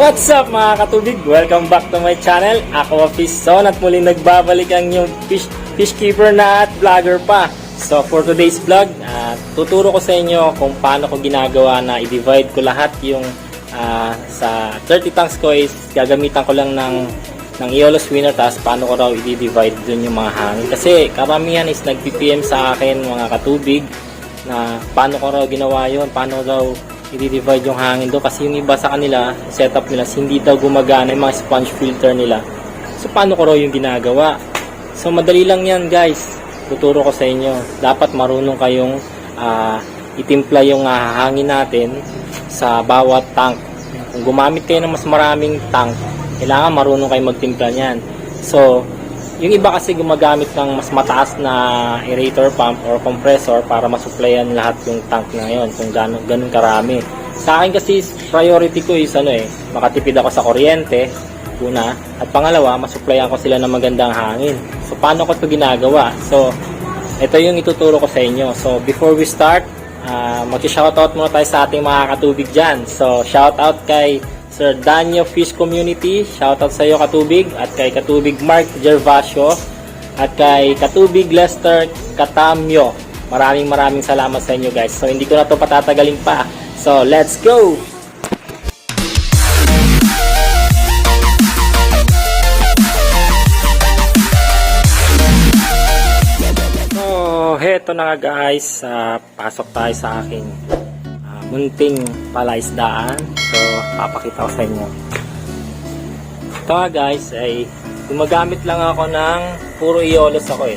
What's up mga katubig? Welcome back to my channel. Ako ang Fishzone at muling nagbabalik ang yung fish keeper na at vlogger pa. So for today's vlog, tuturo ko sa inyo kung paano ko ginagawa na i-divide ko lahat yung sa 30 tanks ko is gagamitan ko lang ng Eolus winner, tapos paano ko raw i-divide dun yung mga hangin. Kasi karamihan is nag-PPM sa akin mga katubig na paano ko raw ginawa yun, paano raw i-divide yung hangin doon, kasi yung iba sa kanila setup nila hindi daw gumagana yung mga sponge filter nila. So paano ko raw yung ginagawa? So madali lang yan guys, tuturo ko sa inyo. Dapat marunong kayong itimpla yung hangin natin sa bawat tank. Kung gumamit kayo ng mas maraming tank, kailangan marunong kayo magtimpla niyan. So yung iba kasi gumagamit ng mas mataas na aerator pump or compressor para masuplayan lahat yung tank na yon kung ganun karami. Sa akin kasi priority ko is makatipid ako sa kuryente una, at pangalawa masuplayan ko sila ng magandang hangin. So paano ko 'to ginagawa? So ito yung ituturo ko sa inyo. So before we start, mag-shoutout muna tayo sa ating mga katubig dyan. So shoutout kay Sir Danyo Fish Community, shoutout sa iyo Katubig, at kay Katubig Mark Gervasio, at kay Katubig Lester Katamyo. Maraming salamat sa inyo guys. So hindi ko na to patatagalin pa. So let's go! So heto na nga guys, pasok tayo sa aking munting palaisdaan. So papakita ko sa inyo. Ito guys ay gumagamit lang ako ng puro Eolus ako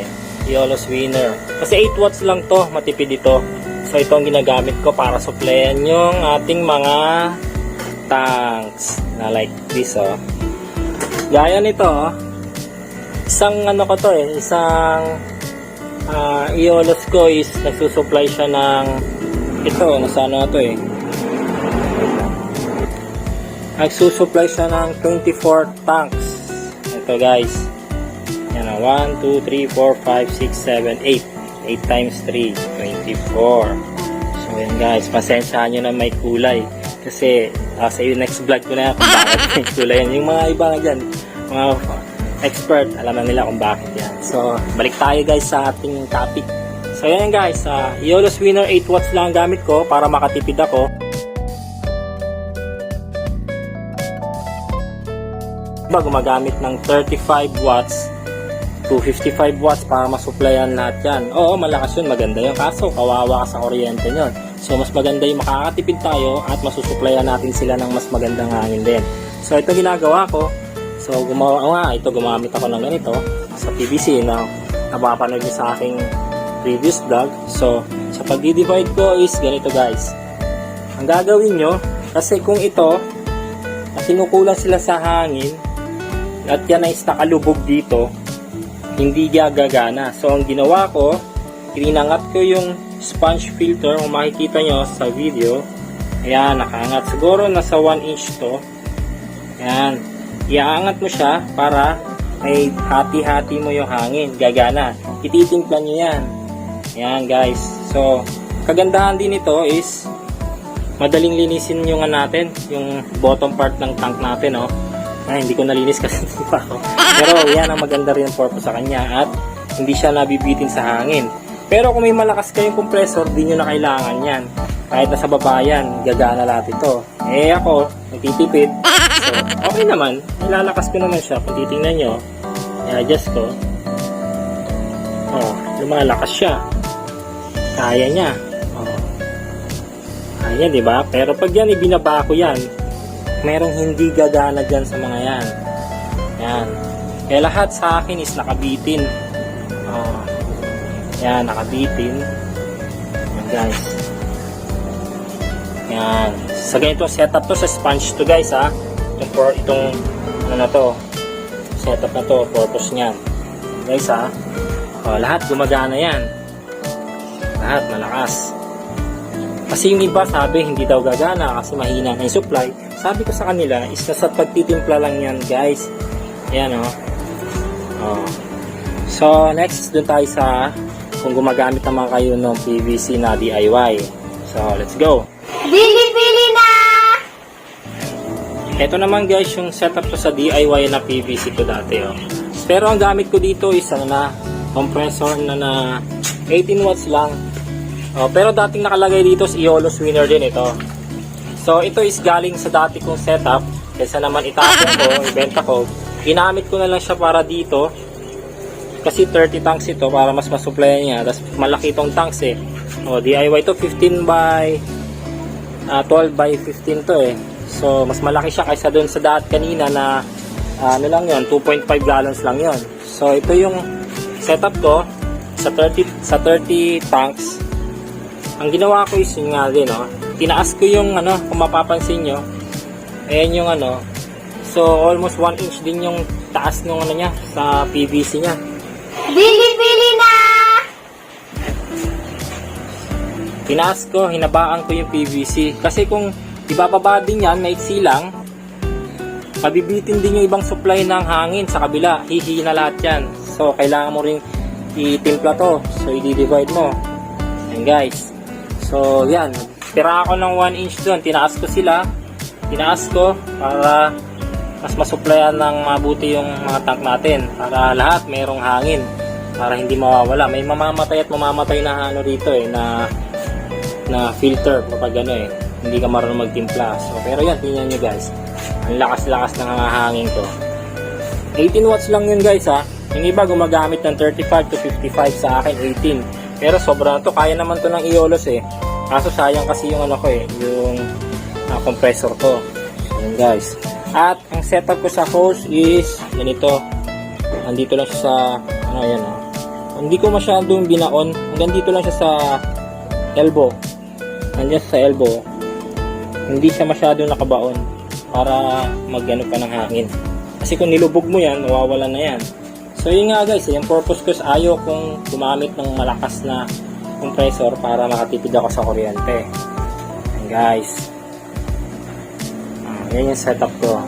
Eolus winner. Kasi 8 watts lang to, matipid ito. So ito ang ginagamit ko para supplyan yung ating mga tanks na like this Gaya nito isang ko to isang Eolus ko is nagsusupply siya ng ito, nasaan na to nagsusupply siya ng 24 tanks. Ito guys, yan 1, 2, 3, 4, 5, 6, 7, 8 times 3, 24. So yan guys, pasensyahan nyo na may kulay kasi sa next vlog ko na kung bakit may kulay yan. Yung mga iba dyan, mga expert, alam na nila kung bakit yan. So balik tayo guys sa ating topic. So yan guys, Eolus winner 8 watts lang ang gamit ko para makatipid ako. Gumagamit ng 35 watts to 55 watts para masuplayan lahat yan. Oo, malakas yun, maganda yun. Kaso kawawa ka sa kuryente nyon. So mas maganda yung makakatipid tayo at masusuplayan natin sila ng mas magandang hangin din. So ito ginagawa ko. So gumamit ako ng ganito sa PVC na napapanood nyo sa aking previous vlog. So sa pag-divide ko is ganito guys. Ang gagawin nyo, kasi kung ito kinukulang sila sa hangin at yan ay nakalubog dito, hindi gagana. So ang ginawa ko, ininangat ko yung sponge filter. Kung makikita nyo sa video, ayan, nakaangat. Siguro nasa 1 inch to. Ayan, iaangat mo siya para may hati-hati mo yung hangin, gagana. Ititimpla nyo yan. Ayan guys. So kagandahan din ito is madaling linisin yung natin, yung bottom part ng tank natin hindi ko nalinis kasi hindi pa ako. Pero yan ang maganda rin ang purpose sa kanya at hindi siya nabibitin sa hangin. Pero kung may malakas kayong compressor, di nyo na kailangan yan. Kahit nasa baba yan, gagana lahat ito. Ako, nagtitipid. So, okay naman. Ilalakas ko naman siya. Kung titingnan nyo, i-adjust ko. Lumalakas siya. Kaya niya. Kaya, diba? Pero pag yan, ibinaba ko yan, merong hindi gagana dyan sa mga yan. Yan. Kaya lahat sa akin is nakabitin. Yan, nakabitin. Yan guys. Yan. Sa ganito setup to, sa sponge to guys itong setup na to, purpose niyan. Guys lahat gumagana yan. Lahat malakas. Kasi yung iba sabi hindi daw gagana kasi mahina na yung supply. Sabi ko sa kanila is nasa pagtitimpla lang yan guys. Ayan So next dun tayo sa kung gumagamit naman kayo ng PVC na DIY. So let's go. Bili-bili na! Ito naman guys yung setup ko sa DIY na PVC ko dati. Oh. Pero ang gamit ko dito is compressor na 18 watts lang. Oh, pero dating nakalagay dito is Eolus Winner din ito. So ito is galing sa dati kong setup. Kaysa naman itapon ko, ibenta ko. Ginamit ko na lang siya para dito. Kasi 30 tanks ito para mas masuplayan niya. Tapos malaki itong tanks eh. Oh, DIY to 15 by 12 by 15 to eh. So mas malaki siya kaysa doon sa dati kanina na ano lang yon, 2.5 gallons lang yon. So ito yung setup ko sa 30 tanks. Ang ginawa ko is yung nga din, oh. Tinaas ko yung kung mapapansin nyo. Ayan yung so almost 1 inch din yung taas ng niya sa PVC niya. Bili na! Tinaas ko, hinabaan ko yung PVC. Kasi kung ibababa din yan, maiksi lang, mabibitin din yung ibang supply ng hangin sa kabila. Hihina lahat yan. So, kailangan mo rin itimpla to. So, i-divide mo. Ayan guys. So, yan. Tira ako ng 1 inch doon. Tinaas ko sila. Tinaas ko para mas masupplyan ng mabuti yung mga tank natin. Para lahat mayroong hangin. Para hindi mawawala. May mamamatay at mamamatay na rito eh, na filter kapag hindi ka marunong magtimpla. So, pero yan, tingnan nyo guys. Ang lakas-lakas ng hangin to. 18 watts lang yun guys ha. Yung iba gumagamit ng 35 to 55, sa akin 18. Pero sobra to, kaya naman to ng Eolus eh. Kaso sayang kasi yung yung compressor ko. So, yun guys. At ang setup ko sa hose is ganito. Nandito lang siya sa yan oh. Hindi ko masyadong binaon. Hanggang dito lang siya sa elbow. Nandiyan sa elbow. Hindi siya masyadong nakabaon para magano pa ng hangin. Kasi kung nilubog mo yan, mawawala na yan. So yun nga guys, yung purpose ko is ayaw kong gumamit ng malakas na compressor para makatipid ako sa kuryente. Ayan guys. Yan yung setup ko.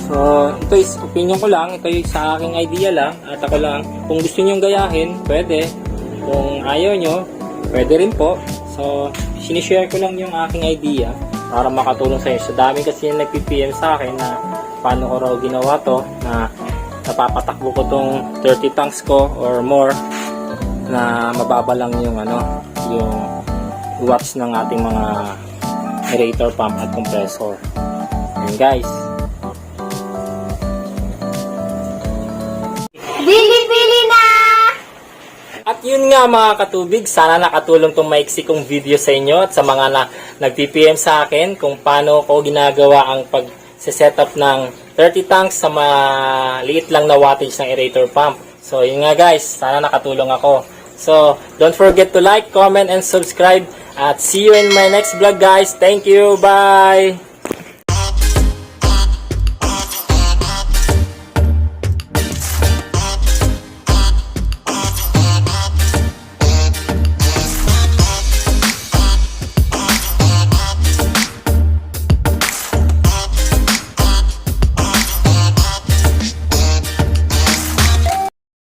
So ito is opinion ko lang, ito yung sa aking idea lang, at ako lang, kung gusto nyo gayahin, pwede. Kung ayaw nyo, pwede rin po. So sinishare ko lang yung aking idea para makatulong sa inyo. So dami kasi yung nagpi-PM sa akin na paano ko raw ginawa to, na napapatakbo ko tong 30 tanks ko or more na mababa lang yung yung watts ng ating mga aerator pump at compressor. Ayan guys. Bili na! At yun nga mga katubig, sana nakatulong tong maiksi kong video sa inyo at sa mga nag-PPM sa akin kung paano ko ginagawa ang pag-setup ng 30 tanks sa maliit lang na wattage ng aerator pump. So yun nga guys, sana nakatulong ako. So don't forget to like, comment, and subscribe. At see you in my next vlog guys. Thank you. Bye!